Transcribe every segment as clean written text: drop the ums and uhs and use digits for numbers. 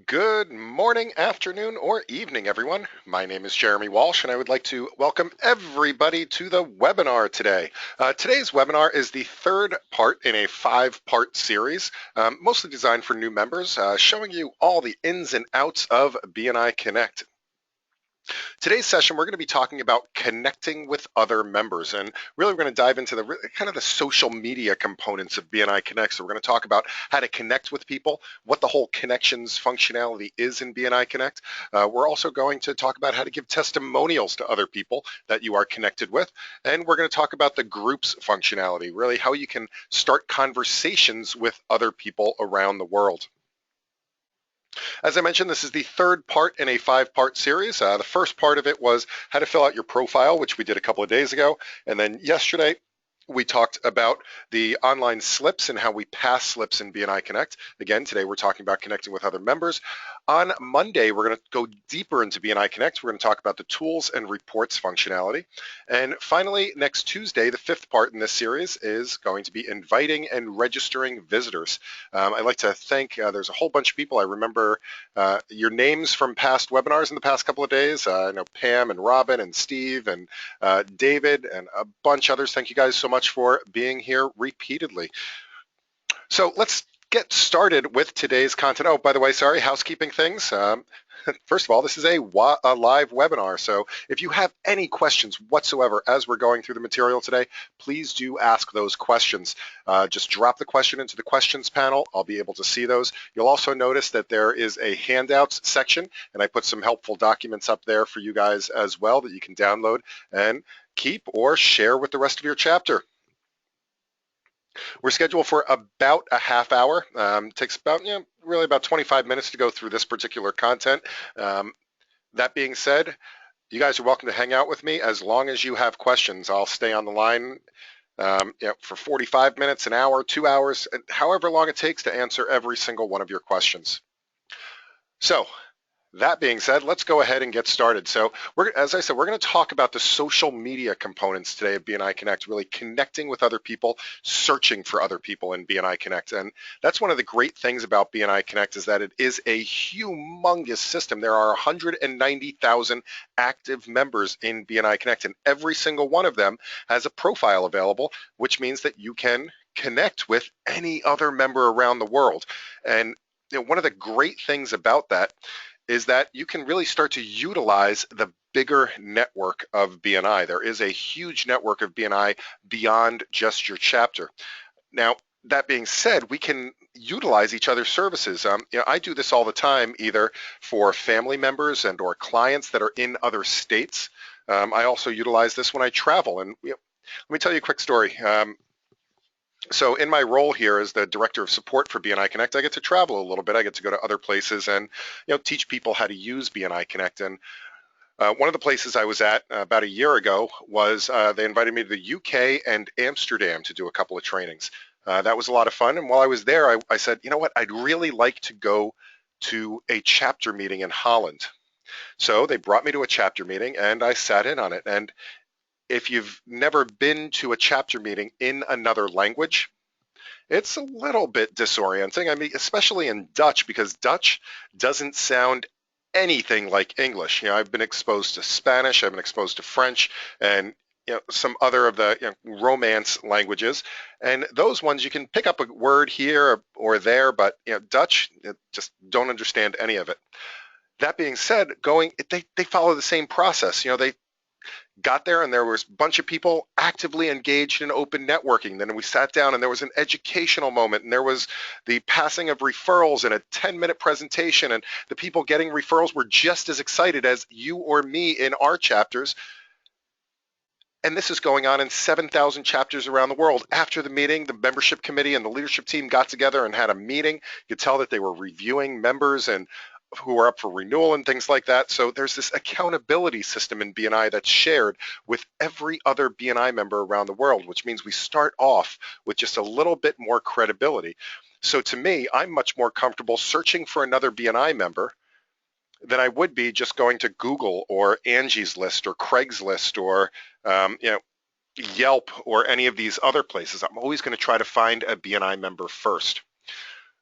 Good morning, afternoon, or evening, everyone. My name is Jeremy Walsh, and I would like to welcome everybody to the webinar today. Today's webinar is the third part in a five-part series, mostly designed for new members, showing you all the ins and outs of BNI Connect. Today's session, we're going to be talking about connecting with other members, and really we're going to dive into the kind of the social media components of BNI Connect. So we're going to talk about how to connect with people, what the whole connections functionality is in BNI Connect. We're also going to talk about how to give testimonials to other people that you are connected with, and we're going to talk about the groups functionality, really how you can start conversations with other people around the world. As I mentioned, this is the third part in a five-part series. The first part of it was how to fill out your profile, which we did a couple of days ago. And then yesterday, we talked about the online slips and how we pass slips in BNI Connect. Again, today we're talking about connecting with other members. On Monday, we're going to go deeper into BNI Connect. We're going to talk about the tools and reports functionality. And finally, next Tuesday, the fifth part in this series is going to be inviting and registering visitors. I'd like to thank, there's a whole bunch of people. I remember your names from past webinars in the past couple of days. I know Pam and Robin and Steve and David and a bunch others. Thank you guys so much for being here repeatedly. So let's get started with today's content. Oh, by the way, sorry, housekeeping things. First of all, this is a live webinar, so if you have any questions whatsoever as we're going through the material today, please do ask those questions. Just drop the question into the questions panel. I'll be able to see those. You'll also notice that there is a handouts section, and I put some helpful documents up there for you guys as well that you can download and keep or share with the rest of your chapter. We're scheduled for about a half hour. Takes about, really about 25 minutes to go through this particular content. That being said, you guys are welcome to hang out with me as long as you have questions. I'll stay on the line for 45 minutes, an hour, 2 hours, however long it takes to answer every single one of your questions. So, that being said, let's go ahead and get started. So as I said, we're going to talk about the social media components today of BNI Connect, really connecting with other people, searching for other people in BNI Connect. And that's one of the great things about BNI Connect is that it is a humongous system. There are 190,000 active members in BNI Connect, and every single one of them has a profile available, which means that you can connect with any other member around the world. And one of the great things about that is that you can really start to utilize the bigger network of BNI. There is a huge network of BNI beyond just your chapter. Now, that being said, we can utilize each other's services. I do this all the time, either for family members and or clients that are in other states. I also utilize this when I travel. And let me tell you a quick story. So in my role here as the director of support for BNI Connect, I get to travel a little bit. I get to go to other places and teach people how to use BNI Connect. And one of the places I was at about a year ago was they invited me to the UK and Amsterdam to do a couple of trainings. That was a lot of fun. And while I was there, I said, you know what, I'd really like to go to a chapter meeting in Holland. So they brought me to a chapter meeting and I sat in on it. And if you've never been to a chapter meeting in another language, it's a little bit disorienting. I mean, especially in Dutch, because Dutch doesn't sound anything like English. I've been exposed to Spanish, I've been exposed to French, and some other of the Romance languages, and those ones you can pick up a word here or there, but Dutch, just don't understand any of it. That being said, they follow the same process. They got there and there was a bunch of people actively engaged in open networking. Then we sat down and there was an educational moment and there was the passing of referrals and a 10-minute presentation, and the people getting referrals were just as excited as you or me in our chapters. And this is going on in 7,000 chapters around the world. After the meeting, the membership committee and the leadership team got together and had a meeting. You could tell that they were reviewing members and who are up for renewal and things like that. So there's this accountability system in BNI that's shared with every other BNI member around the world, which means we start off with just a little bit more credibility. So to me, I'm much more comfortable searching for another BNI member than I would be just going to Google or Angie's List or Craigslist or Yelp or any of these other places. I'm always going to try to find a BNI member first.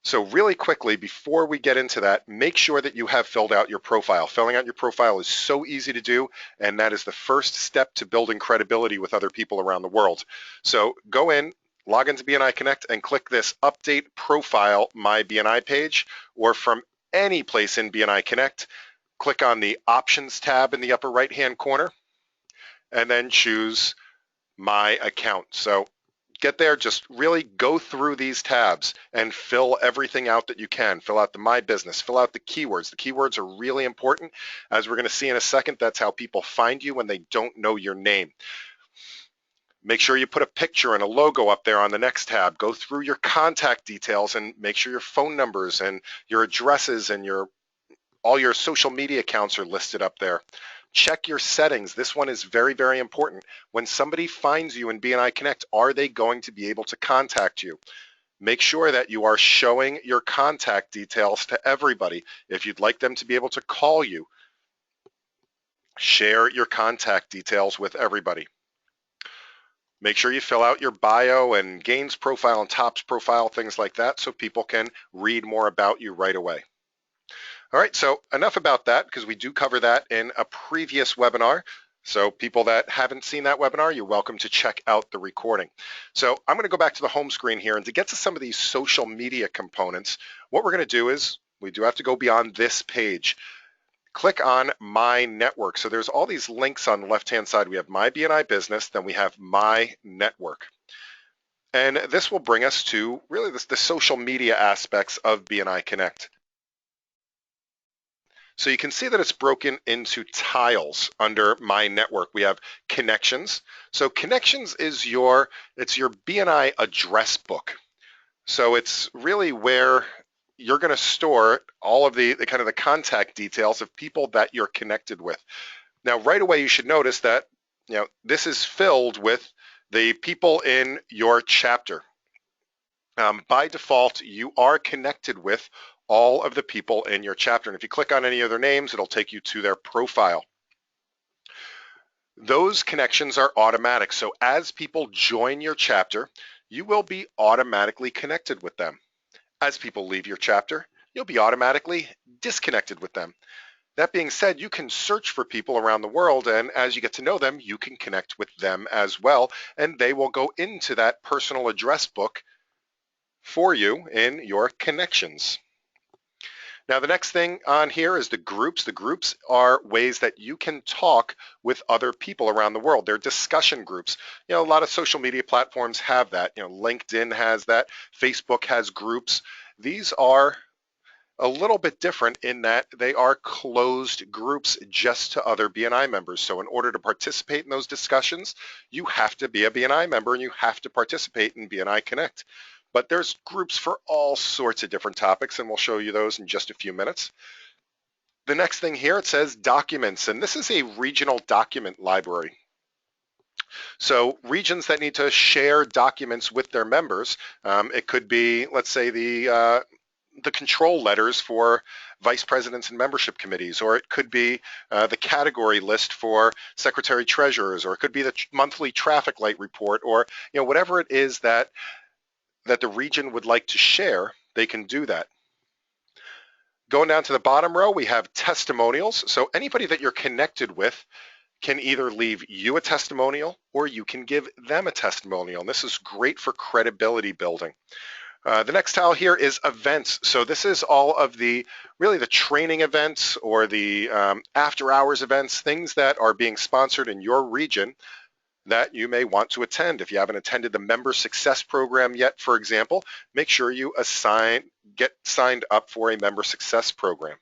So really quickly, before we get into that, make sure that you have filled out your profile. Filling out your profile is so easy to do, and that is the first step to building credibility with other people around the world. So go in, log into BNI Connect, and click this Update Profile My BNI page, or from any place in BNI Connect, click on the Options tab in the upper right-hand corner, and then choose My Account. So get there, just really go through these tabs and fill everything out that you can. Fill out the My Business, fill out the keywords. The keywords are really important. As we're going to see in a second, that's how people find you when they don't know your name. Make sure you put a picture and a logo up there on the next tab. Go through your contact details and make sure your phone numbers and your addresses and all your social media accounts are listed up there. Check your settings. This one is very, very important. When somebody finds you in BNI Connect, are they going to be able to contact you? Make sure that you are showing your contact details to everybody. If you'd like them to be able to call you, share your contact details with everybody. Make sure you fill out your bio and gains profile and tops profile, things like that, so people can read more about you right away. All right, so enough about that, because we do cover that in a previous webinar. So people that haven't seen that webinar, you're welcome to check out the recording. So I'm going to go back to the home screen here, and to get to some of these social media components, what we're going to do is we do have to go beyond this page. Click on My Network. So there's all these links on the left-hand side. We have My BNI Business, then we have My Network. And this will bring us to really the social media aspects of BNI Connect. So you can see that it's broken into tiles under My Network. We have Connections. So Connections is your BNI address book. So it's really where you're going to store all of the kind of the contact details of people that you're connected with. Now, right away, you should notice that this is filled with the people in your chapter. By default, you are connected with all of the people in your chapter. And if you click on any of their names, it'll take you to their profile. Those connections are automatic. So as people join your chapter, you will be automatically connected with them. As people leave your chapter, you'll be automatically disconnected with them. That being said, you can search for people around the world, and as you get to know them, you can connect with them as well, and they will go into that personal address book for you in your connections. Now, the next thing on here is the groups. The groups are ways that you can talk with other people around the world. They're discussion groups. A lot of social media platforms have that. LinkedIn has that. Facebook has groups. These are a little bit different in that they are closed groups just to other BNI members. So in order to participate in those discussions, you have to be a BNI member and you have to participate in BNI Connect. But there's groups for all sorts of different topics, and we'll show you those in just a few minutes. The next thing here, it says documents, and this is a regional document library. So regions that need to share documents with their members, it could be, let's say, the control letters for vice presidents and membership committees, or it could be the category list for secretary treasurers, or it could be the monthly traffic light report, or whatever it is that the region would like to share, they can do that. Going down to the bottom row, we have testimonials. So anybody that you're connected with can either leave you a testimonial or you can give them a testimonial. And this is great for credibility building. The next tile here is events. So this is all of really the training events or the after hours events, things that are being sponsored in your region that you may want to attend. If you haven't attended the Member Success Program yet, for example, make sure you get signed up for a Member Success Program.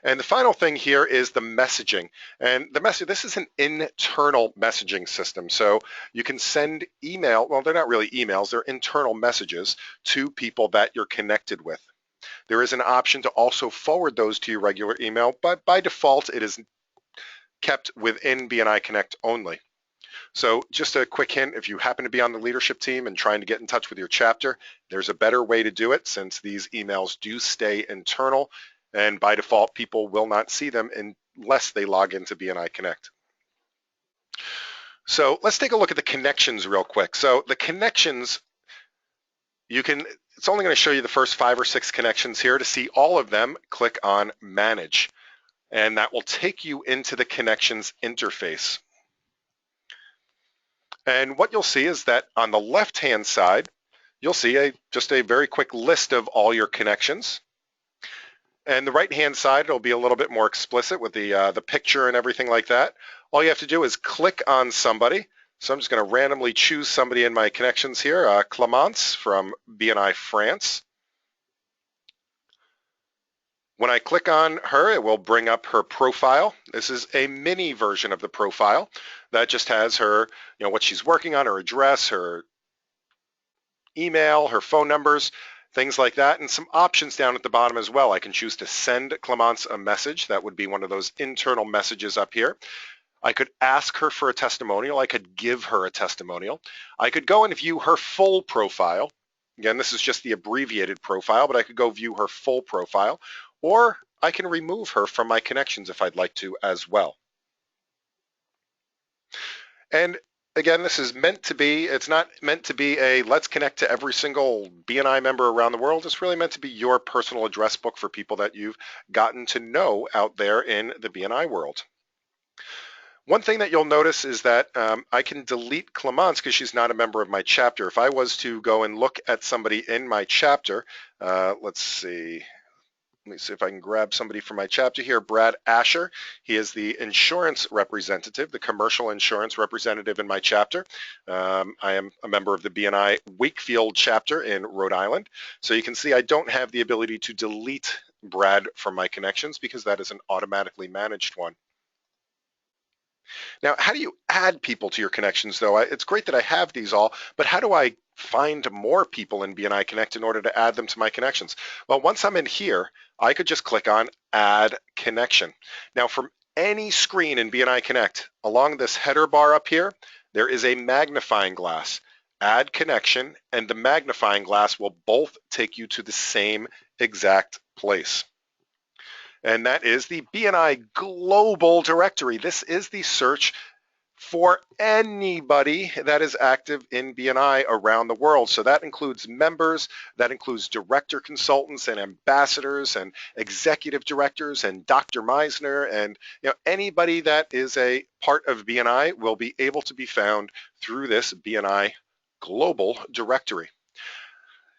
And the final thing here is the messaging. And this is an internal messaging system. So you can send email, well, they're not really emails, they're internal messages to people that you're connected with. There is an option to also forward those to your regular email, but by default, it is kept within BNI Connect only. So just a quick hint, if you happen to be on the leadership team and trying to get in touch with your chapter, there's a better way to do it since these emails do stay internal, and by default, people will not see them unless they log into BNI Connect. So let's take a look at the connections real quick. So the connections, you can it's only going to show you the first 5 or 6 connections here. To see all of them, click on Manage, and that will take you into the connections interface. And what you'll see is that on the left-hand side, you'll see just a very quick list of all your connections. And the right-hand side, it'll be a little bit more explicit with the picture and everything like that. All you have to do is click on somebody. So I'm just going to randomly choose somebody in my connections here, Clémence from BNI France. When I click on her, it will bring up her profile. This is a mini version of the profile that just has her, what she's working on, her address, her email, her phone numbers, things like that, and some options down at the bottom as well. I can choose to send Clémence a message. That would be one of those internal messages up here. I could ask her for a testimonial. I could give her a testimonial. I could go and view her full profile. Again, this is just the abbreviated profile, but I could go view her full profile, or I can remove her from my connections if I'd like to as well. And again, this is meant to be, it's not meant to be a let's connect to every single BNI member around the world. It's really meant to be your personal address book for people that you've gotten to know out there in the BNI world. One thing that you'll notice is that I can delete Clémence because she's not a member of my chapter. If I was to go and look at somebody in my chapter, let's see. Let me see if I can grab somebody from my chapter here. Brad Asher. He is the insurance representative, the commercial insurance representative in my chapter. I am a member of the BNI Wakefield chapter in Rhode Island. So you can see I don't have the ability to delete Brad from my connections because that is an automatically managed one. Now, how do you add people to your connections, though? It's great that I have these all, but how do I find more people in BNI Connect in order to add them to my connections? Well, once I'm in here, I could just click on Add Connection. Now, from any screen in BNI Connect, along this header bar up here, there is a magnifying glass. Add Connection, and the magnifying glass will both take you to the same exact place. And that is the BNI Global Directory. This is the search for anybody that is active in BNI around the world. So that includes members, that includes director consultants and ambassadors and executive directors and Dr. Meisner, and anybody that is a part of BNI will be able to be found through this BNI Global Directory.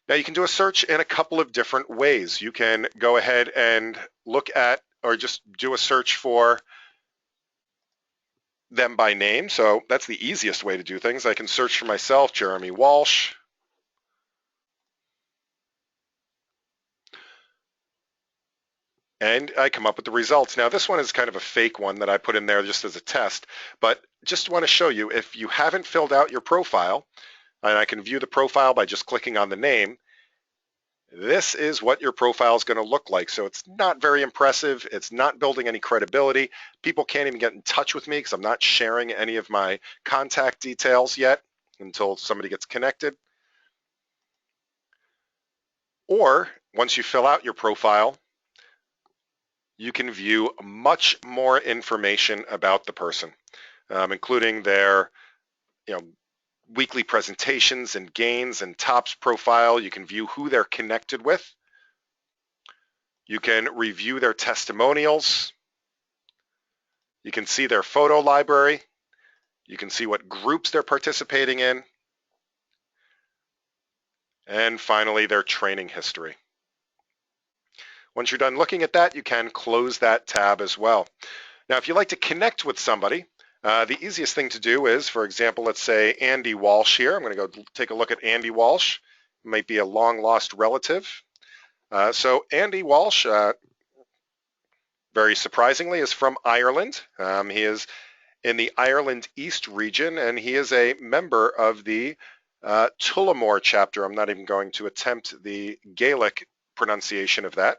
Now you can do a search in a couple of different ways. You can go ahead and look at or just do a search for them by name. So that's the easiest way to do things. I can search for myself, Jeremy Walsh. And I come up with the results. Now this one is kind of a fake one that I put in there just as a test, but just want to show you if you haven't filled out your profile, and I can view the profile by just clicking on the name, this is what your profile is going to look like. So it's not very impressive. It's not building any credibility. People can't even get in touch with me because I'm not sharing any of my contact details yet until somebody gets connected. Or once you fill out your profile, you can view much more information about the person, including their weekly presentations and gains and tops profile. You can view who they're connected with. You can review their testimonials. You can see their photo library. You can see what groups they're participating in. And finally, their training history. Once you're done looking at that, you can close that tab as well. Now, if you'd like to connect with somebody, the easiest thing to do is, for example, let's say Andy Walsh here. I'm going to go take a look at Andy Walsh. It might be a long-lost relative. So Andy Walsh, very surprisingly, is from Ireland. He is in the Ireland East region, and he is a member of the Tullamore chapter. I'm not even going to attempt the Gaelic pronunciation of that.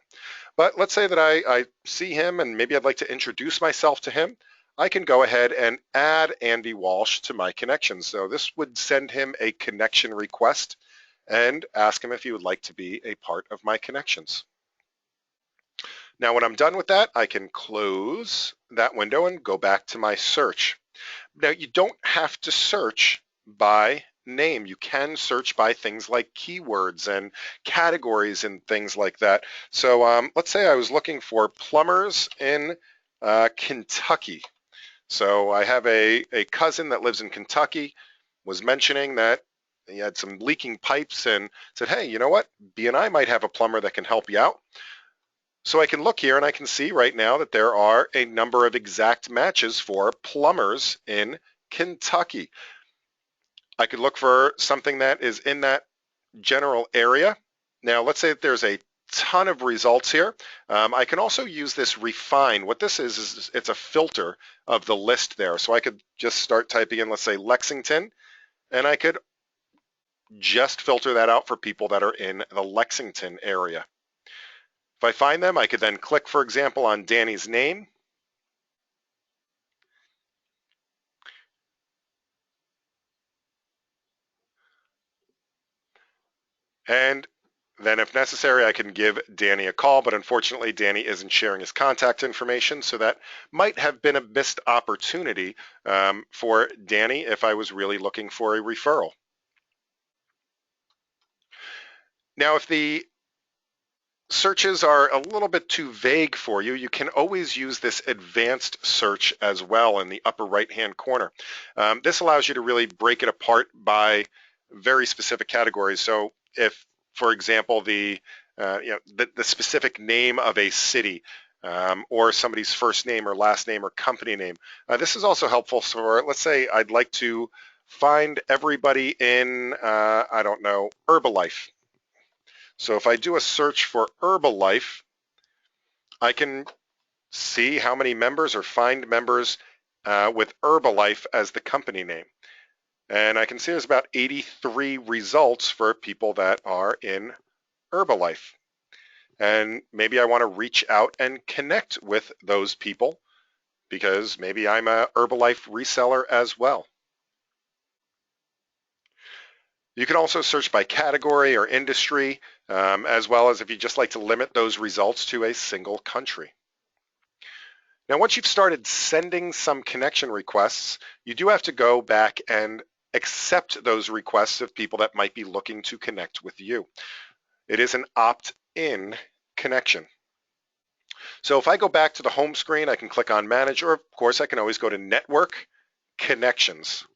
But let's say that I see him and maybe I'd like to introduce myself to him. I can go ahead and add Andy Walsh to my connections. So this would send him a connection request and ask him if he would like to be a part of my connections. Now, when I'm done with that, I can close that window and go back to my search. Now, you don't have to search by name. You can search by things like keywords and categories and things like that. So let's say I was looking for plumbers in Kentucky. So I have a cousin that lives in Kentucky, was mentioning that he had some leaking pipes and said, hey, you know what? B&I might have a plumber that can help you out. So I can look here and I can see right now that there are a number of exact matches for plumbers in Kentucky. I could look for something that is in that general area. Now, let's say that there's a ton of results here. I can also use this refine. What this is it's a filter of the list there. So I could just start typing in, let's say, Lexington, and I could just filter that out for people that are in the Lexington area. If I find them, I could then click, for example, on Danny's name. And then if necessary, I can give Danny a call, but unfortunately, Danny isn't sharing his contact information, so that might have been a missed opportunity for Danny if I was really looking for a referral. Now, if the searches are a little bit too vague for you, you can always use this advanced search as well in the upper right-hand corner. This allows you to really break it apart by very specific categories. So if, for example, the specific name of a city or somebody's first name or last name or company name, this is also helpful for, let's say I'd like to find everybody in, I don't know, Herbalife. So if I do a search for Herbalife, I can see how many members or find members with Herbalife as the company name. And I can see there's about 83 results for people that are in Herbalife. And maybe I want to reach out and connect with those people because maybe I'm a Herbalife reseller as well. You can also search by category or industry, as well as if you just like to limit those results to a single country. Now, once you've started sending some connection requests, you do have to go back and accept those requests of people that might be looking to connect with you. It is an opt-in connection. So if I go back to the home screen, I can click on Manage, or of course I can always go to Network Connections.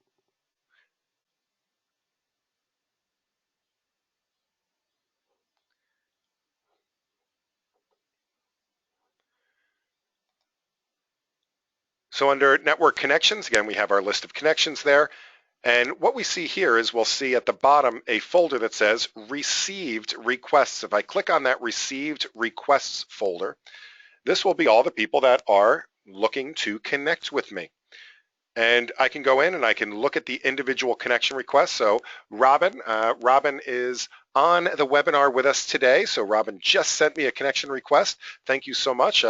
So under Network Connections, again, we have our list of connections there. And what we see here is we'll see at the bottom a folder that says Received Requests. If I click on that Received Requests folder, this will be all the people that are looking to connect with me. And I can go in and I can look at the individual connection requests. So Robin is on the webinar with us today. So Robin just sent me a connection request. Thank you so much.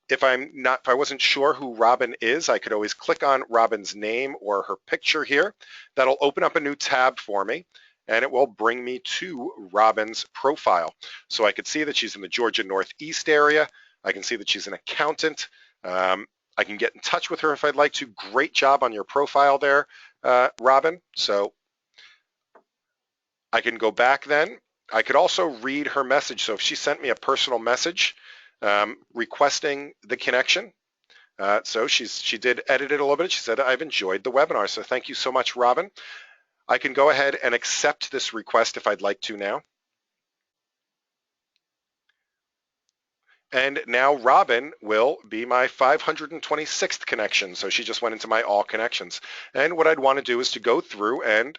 If I wasn't sure who Robin is, I could always click on Robin's name or her picture here. That'll open up a new tab for me, and it will bring me to Robin's profile. So I could see that she's in the Georgia Northeast area. I can see that she's an accountant. I can get in touch with her if I'd like to. Great job on your profile there, Robin. So I can go back then. I could also read her message. So if she sent me a personal message requesting the connection, so she did edit it a little bit. She said, I've enjoyed the webinar. So thank you so much, Robin. I can go ahead and accept this request if I'd like to now. And now Robin will be my 526th connection. So she just went into my all connections. And what I'd want to do is to go through and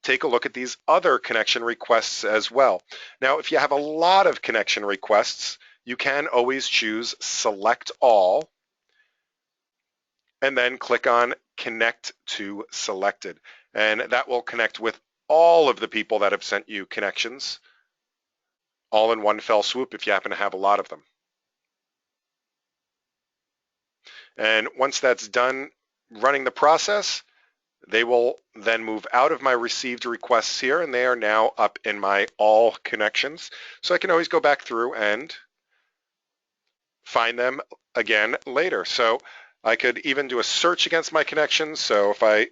take a look at these other connection requests as well. Now, if you have a lot of connection requests, you can always choose Select All and then click on Connect to Selected. And that will connect with all of the people that have sent you connections all in one fell swoop if you happen to have a lot of them. And once that's done running the process, they will then move out of my received requests here, and they are now up in my all connections. So I can always go back through and find them again later. So I could even do a search against my connections. So if I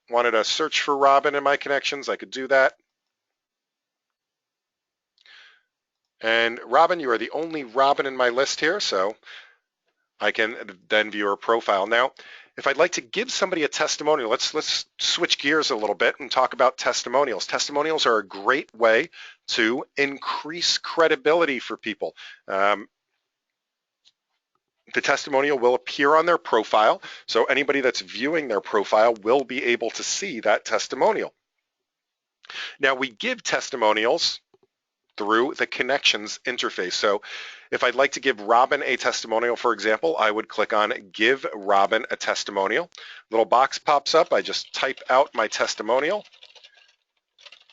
wanted to search for Robin in my connections, I could do that. And Robin, you are the only Robin in my list here, so I can then view her profile. Now, if I'd like to give somebody a testimonial, let's switch gears a little bit and talk about testimonials. Testimonials are a great way to increase credibility for people. The testimonial will appear on their profile, so anybody that's viewing their profile will be able to see that testimonial. Now, we give testimonials through the connections interface. So if I'd like to give Robin a testimonial, for example, I would click on Give Robin a Testimonial. Little box pops up. I just type out my testimonial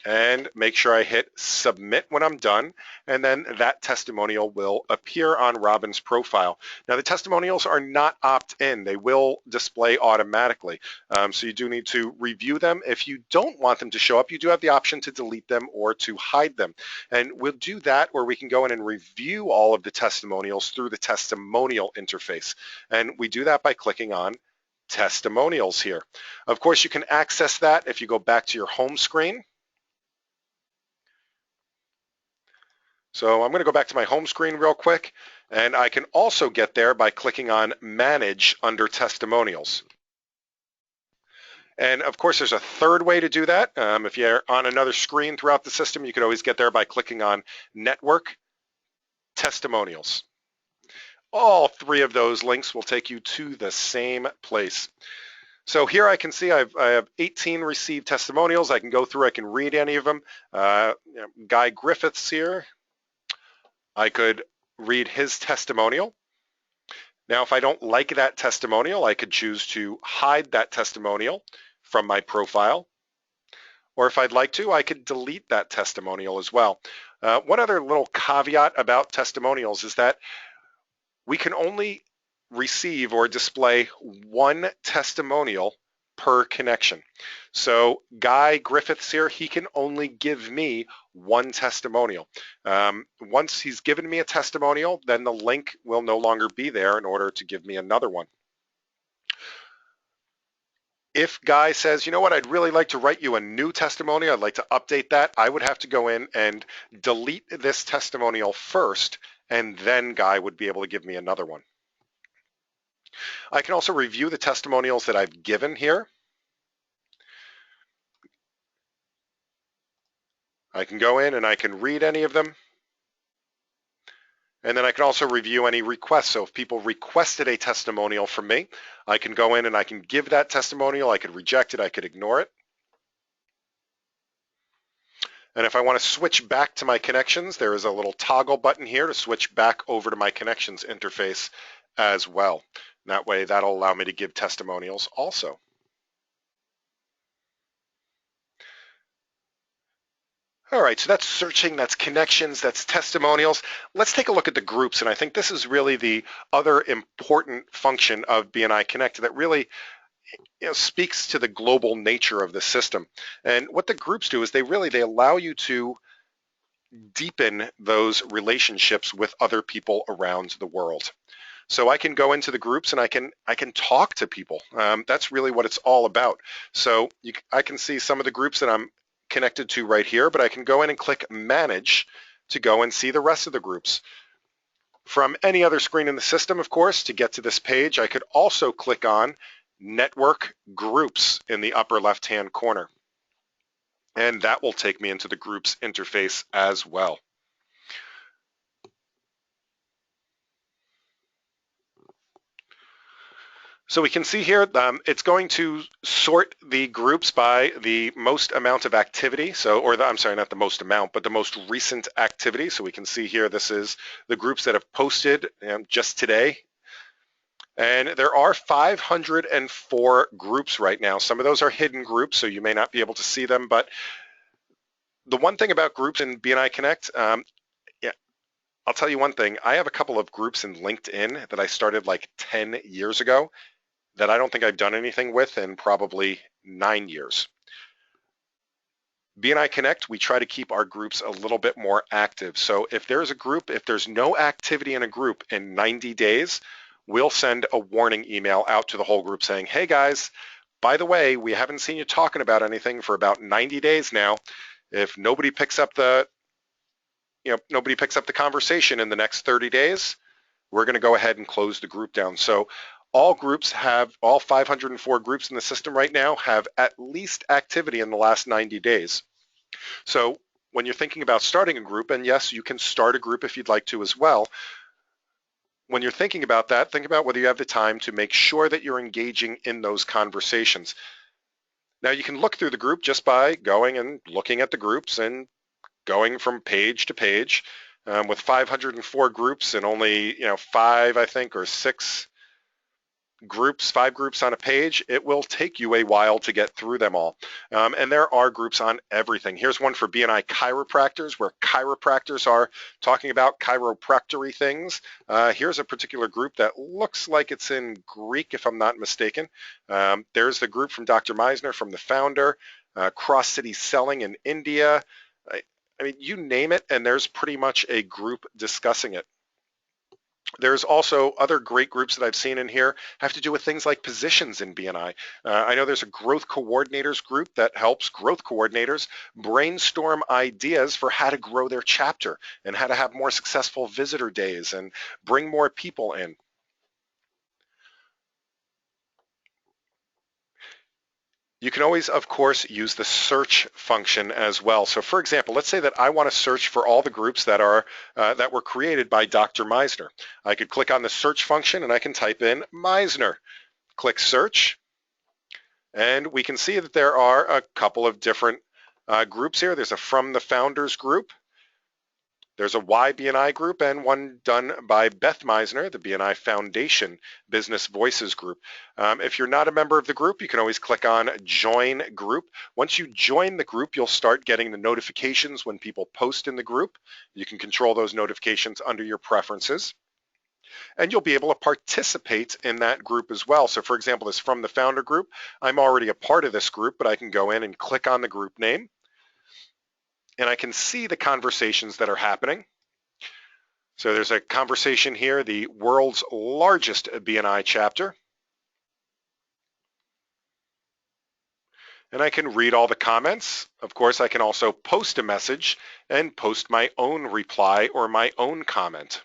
and make sure I hit Submit when I'm done, and then that testimonial will appear on Robin's profile. Now, the testimonials are not opt-in. They will display automatically, so you do need to review them. If you don't want them to show up, you do have the option to delete them or to hide them, and we'll do that where we can go in and review all of the testimonials through the testimonial interface, and we do that by clicking on Testimonials here. Of course, you can access that if you go back to your home screen. So I'm going to go back to my home screen real quick, and I can also get there by clicking on Manage under Testimonials. And of course, there's a third way to do that. If you're on another screen throughout the system, you can always get there by clicking on Network Testimonials. All three of those links will take you to the same place. So here I can see I have 18 received testimonials. I can go through, I can read any of them. Guy Griffiths here. I could read his testimonial. Now, if I don't like that testimonial, I could choose to hide that testimonial from my profile. Or if I'd like to, I could delete that testimonial as well. One other little caveat about testimonials is that we can only receive or display one testimonial per connection. So Guy Griffiths here, he can only give me one testimonial. Once he's given me a testimonial, then the link will no longer be there in order to give me another one. If Guy says, you know what, I'd really like to write you a new testimonial, I'd like to update that, I would have to go in and delete this testimonial first, and then Guy would be able to give me another one. I can also review the testimonials that I've given here. I can go in and I can read any of them. And then I can also review any requests. So if people requested a testimonial from me, I can go in and I can give that testimonial. I could reject it. I could ignore it. And if I want to switch back to my connections, there is a little toggle button here to switch back over to my connections interface as well. And that way, that'll allow me to give testimonials also. All right, so that's searching, that's connections, that's testimonials. Let's take a look at the groups, and I think this is really the other important function of BNI Connect that really speaks to the global nature of the system. And what the groups do is they allow you to deepen those relationships with other people around the world. So I can go into the groups and I can talk to people. That's really what it's all about. So I can see some of the groups that I'm connected to right here, but I can go in and click Manage to go and see the rest of the groups. From any other screen in the system, of course, to get to this page, I could also click on Network Groups in the upper left-hand corner. And that will take me into the groups interface as well. So we can see here, it's going to sort the groups by the most amount of activity. So, I'm sorry, not the most amount, but the most recent activity. So we can see here, this is the groups that have posted just today. And there are 504 groups right now. Some of those are hidden groups, so you may not be able to see them. But the one thing about groups in BNI Connect, I'll tell you one thing. I have a couple of groups in LinkedIn that I started like 10 years ago that I don't think I've done anything with in probably 9 years. BNI Connect, we try to keep our groups a little bit more active. So if there's a group, if there's no activity in a group in 90 days, we'll send a warning email out to the whole group saying, hey guys, By the way, we haven't seen you talking about anything for about 90 days now. If nobody picks up the conversation in the next 30 days, we're going to go ahead and close the group down. So all 504 groups in the system right now have at least activity in the last 90 days. So when you're thinking about starting a group, and yes, you can start a group if you'd like to as well, when you're thinking about that, think about whether you have the time to make sure that you're engaging in those conversations. Now you can look through the group just by going and looking at the groups and going from page to page. With 504 groups and only 5, I think, or 6 groups, 5 groups on a page, it will take you a while to get through them all. And there are groups on everything. Here's one for BNI chiropractors, where chiropractors are talking about chiropractory things. Here's a particular group that looks like it's in Greek, if I'm not mistaken. There's the group from Dr. Meisner, from the founder, cross-city selling in India. I mean, you name it, and there's pretty much a group discussing it. There's also other great groups that I've seen in here have to do with things like positions in BNI. I know there's a growth coordinators group that helps growth coordinators brainstorm ideas for how to grow their chapter and how to have more successful visitor days and bring more people in. You can always, of course, use the search function as well. So for example, let's say that I want to search for all the groups that were created by Dr. Meisner. I could click on the search function and I can type in Meisner. Click search, and we can see that there are a couple of different groups here. There's a From the Founders group. There's a Why BNI group, and one done by Beth Meisner, the BNI Foundation Business Voices group. If you're not a member of the group, you can always click on Join Group. Once you join the group, you'll start getting the notifications when people post in the group. You can control those notifications under your preferences. And you'll be able to participate in that group as well. So for example, this From the Founder group, I'm already a part of this group, but I can go in and click on the group name, and I can see the conversations that are happening. So there's a conversation here, the world's largest BNI chapter. And I can read all the comments. Of course, I can also post a message and post my own reply or my own comment.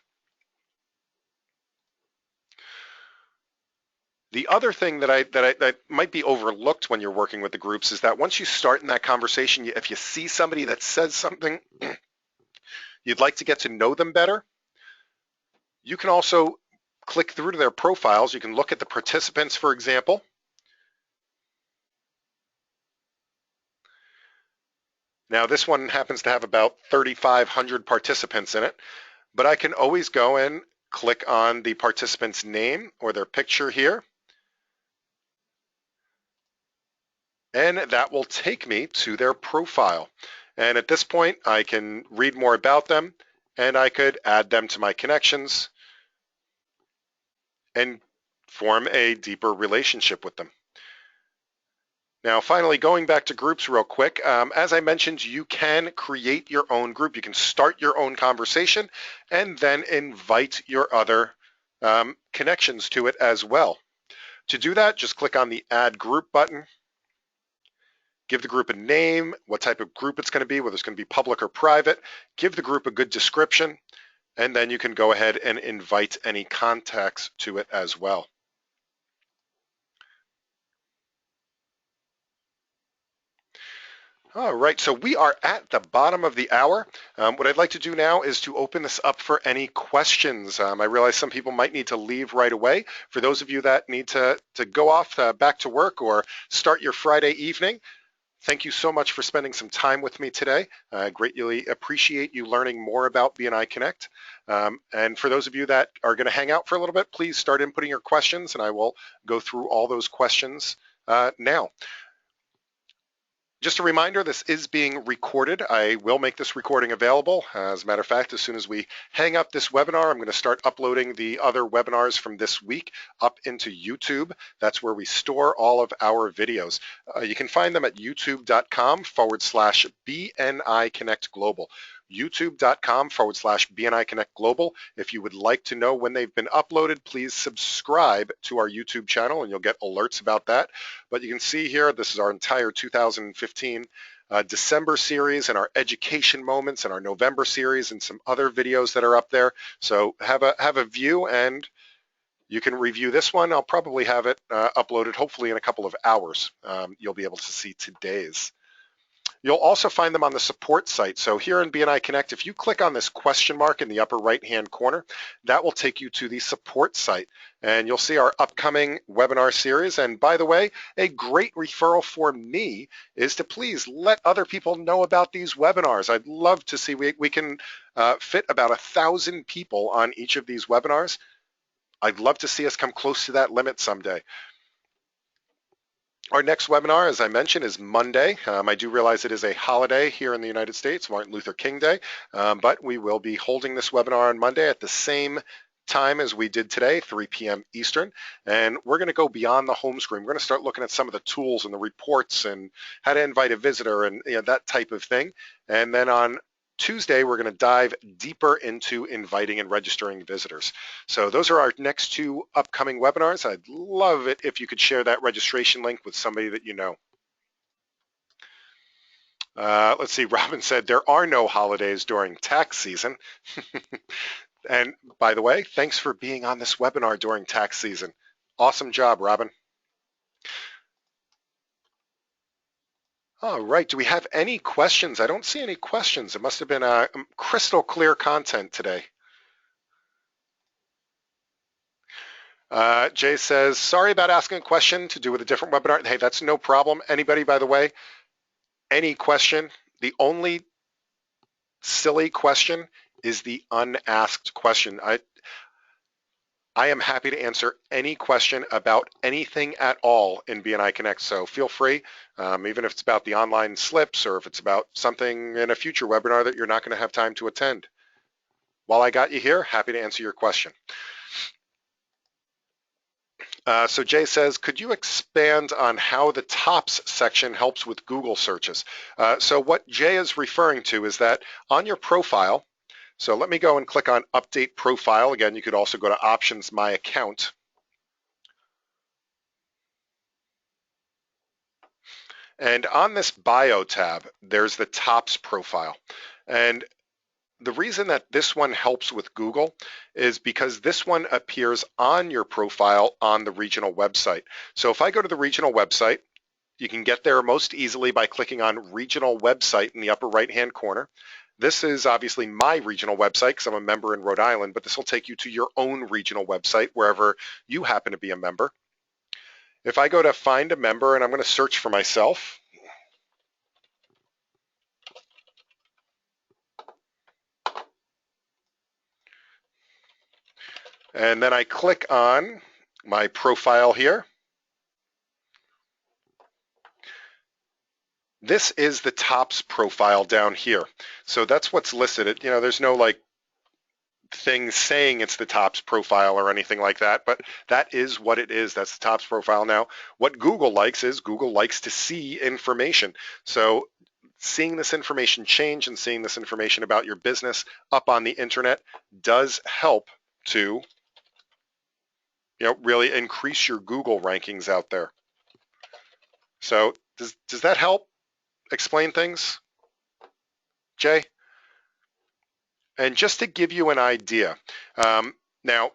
The other thing that might be overlooked when you're working with the groups is that once you start in that conversation, if you see somebody that says something, you'd like to get to know them better, you can also click through to their profiles. You can look at the participants, for example. Now this one happens to have about 3,500 participants in it, but I can always go and click on the participant's name or their picture here, and that will take me to their profile. And at this point, I can read more about them, and I could add them to my connections and form a deeper relationship with them. Now, finally, going back to groups real quick, as I mentioned, you can create your own group. You can start your own conversation and then invite your other connections to it as well. To do that, just click on the Add Group button. Give the group a name, what type of group it's going to be, whether it's going to be public or private. Give the group a good description, and then you can go ahead and invite any contacts to it as well. All right, so we are at the bottom of the hour. What I'd like to do now is to open this up for any questions. I realize some people might need to leave right away. For those of you that need to go off back to work or start your Friday evening, thank you so much for spending some time with me today. I greatly appreciate you learning more about BNI Connect. And for those of you that are going to hang out for a little bit, please start inputting your questions, and I will go through all those questions now. Just a reminder, this is being recorded. I will make this recording available. As a matter of fact, as soon as we hang up this webinar, I'm going to start uploading the other webinars from this week up into YouTube. That's where we store all of our videos. You can find them at youtube.com/BNI Connect Global. youtube.com/BNI Connect Global. If you would like to know when they've been uploaded, please subscribe to our YouTube channel and you'll get alerts about that. But you can see here, this is our entire 2015 December series and our education moments and our November series and some other videos that are up there. So have a view, and you can review this one. I'll probably have it uploaded hopefully in a couple of hours. You'll be able to see today's. You'll also find them on the support site. So here in BNI Connect, if you click on this question mark in the upper right-hand corner, that will take you to the support site. And you'll see our upcoming webinar series. And by the way, a great referral for me is to please let other people know about these webinars. I'd love to see, we can fit about 1,000 people on each of these webinars. I'd love to see us come close to that limit someday. Our next webinar, as I mentioned, is Monday. I do realize it is a holiday here in the United States, Martin Luther King Day, but we will be holding this webinar on Monday at the same time as we did today, 3 p.m. Eastern, and we're going to go beyond the home screen. We're going to start looking at some of the tools and the reports and how to invite a visitor and that type of thing. And then on Tuesday, we're going to dive deeper into inviting and registering visitors. So those are our next two upcoming webinars. I'd love it if you could share that registration link with somebody that you know. Let's see, Robin said there are no holidays during tax season. And by the way, thanks for being on this webinar during tax season. Awesome job, Robin. All right, do we have any questions? I don't see any questions. It must have been crystal clear content today. Jay says, sorry about asking a question to do with a different webinar. Hey, that's no problem. Anybody, by the way, any question, the only silly question is the unasked question. I am happy to answer any question about anything at all in BNI Connect, so feel free, even if it's about the online slips or if it's about something in a future webinar that you're not going to have time to attend. While I got you here, happy to answer your question. So Jay says, could you expand on how the tops section helps with Google searches? So what Jay is referring to is that on your profile, so let me go and click on Update Profile. Again, you could also go to Options, My Account. And on this Bio tab, there's the Tops profile. And the reason that this one helps with Google is because this one appears on your profile on the regional website. So if I go to the regional website, you can get there most easily by clicking on Regional Website in the upper right-hand corner. This is obviously my regional website because I'm a member in Rhode Island, but this will take you to your own regional website wherever you happen to be a member. If I go to Find a Member and I'm going to search for myself, and then I click on my profile here, this is the Tops profile down here. So that's what's listed. There's no like thing saying it's the Tops profile or anything like that, but that is what it is. That's the Tops profile. Now, what Google likes is Google likes to see information. So seeing this information change and seeing this information about your business up on the internet does help to really increase your Google rankings out there. So does that help explain things, Jay? And just to give you an idea, now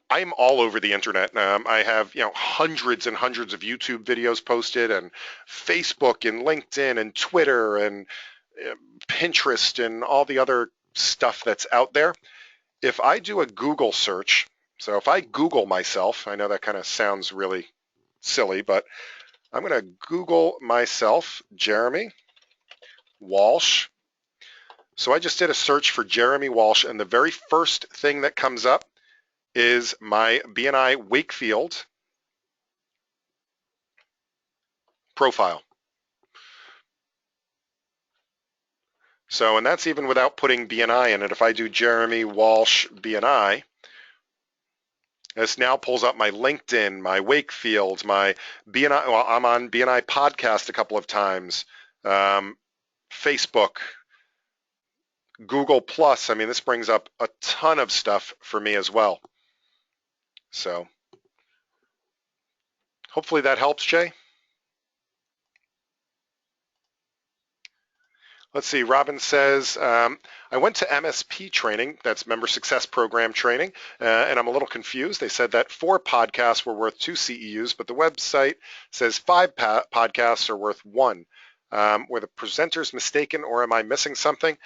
I'm all over the internet. I have hundreds and hundreds of YouTube videos posted, and Facebook and LinkedIn and Twitter and Pinterest and all the other stuff that's out there. If I do a Google search, so if I Google myself, I know that kind of sounds really silly, but I'm going to Google myself, Jeremy Walsh. So I just did a search for Jeremy Walsh, and the very first thing that comes up is my BNI Wakefield profile. So, and that's even without putting BNI in it. If I do Jeremy Walsh BNI, this now pulls up my LinkedIn, my Wakefield, my BNI. Well, I'm on BNI podcast a couple of times, Facebook, Google Plus, I mean, this brings up a ton of stuff for me as well. So hopefully that helps, Jay. Let's see, Robin says, I went to MSP training, that's Member Success Program training, and I'm a little confused. They said that 4 podcasts were worth 2 CEUs, but the website says 5 podcasts are worth 1. Were the presenters mistaken, or am I missing something?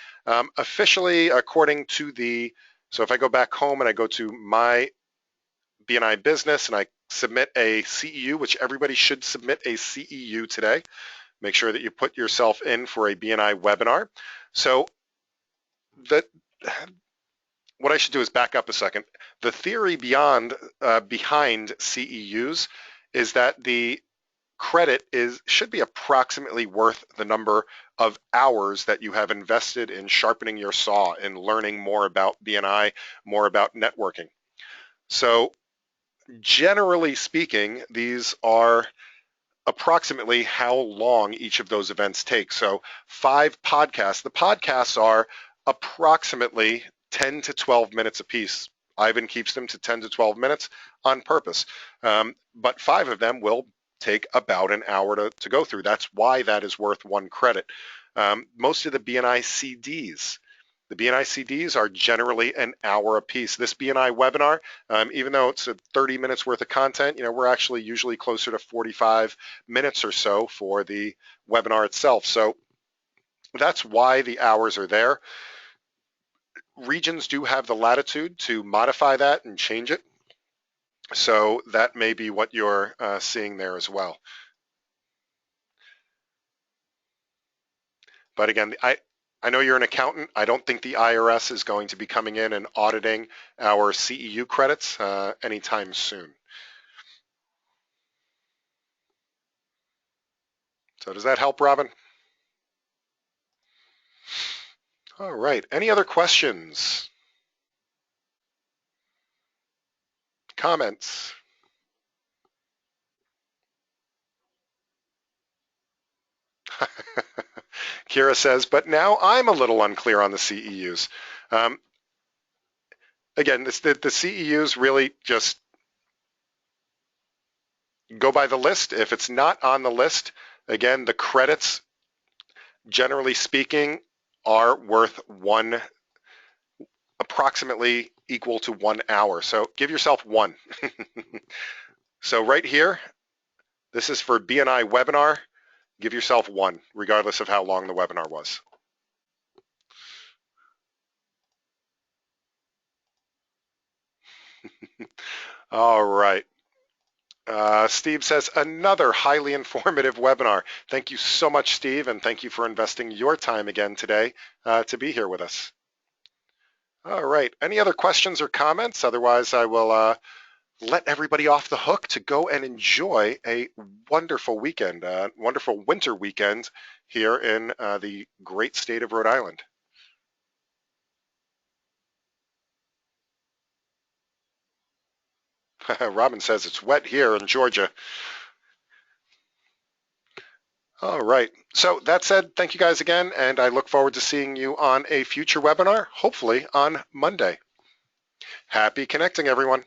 Officially, according to so if I go back home and I go to my BNI business and I submit a CEU, which everybody should submit a CEU today, make sure that you put yourself in for a BNI webinar. So what I should do is back up a second. The theory behind CEUs is that the credit should be approximately worth the number of hours that you have invested in sharpening your saw, in learning more about BNI, more about networking. So generally speaking, these are approximately how long each of those events take. So 5 podcasts. The podcasts are approximately 10 to 12 minutes apiece. Ivan keeps them to 10 to 12 minutes on purpose. But 5 of them will take about an hour to go through. That's why that is worth 1 credit. Most of the BNI CDs, are generally an hour apiece. This BNI webinar, even though it's 30 minutes worth of content, we're actually usually closer to 45 minutes or so for the webinar itself. So that's why the hours are there. Regions do have the latitude to modify that and change it. So that may be what you're seeing there as well. But again, I know you're an accountant. I don't think the IRS is going to be coming in and auditing our CEU credits anytime soon. So does that help, Robin? All right. Any other questions? Comments? Kira says, but now I'm a little unclear on the CEUs. Again, the CEUs really just go by the list. If it's not on the list, again, the credits, generally speaking, are worth approximately equal to 1 hour. So give yourself 1. So right here, this is for BNI webinar. Give yourself 1, regardless of how long the webinar was. All right. Steve says, another highly informative webinar. Thank you so much, Steve, and thank you for investing your time again today to be here with us. All right. Any other questions or comments? Otherwise, I will let everybody off the hook to go and enjoy a wonderful weekend, wonderful winter weekend here in the great state of Rhode Island. Robin says it's wet here in Georgia. All right. So that said, thank you guys again, and I look forward to seeing you on a future webinar, hopefully on Monday. Happy connecting, everyone.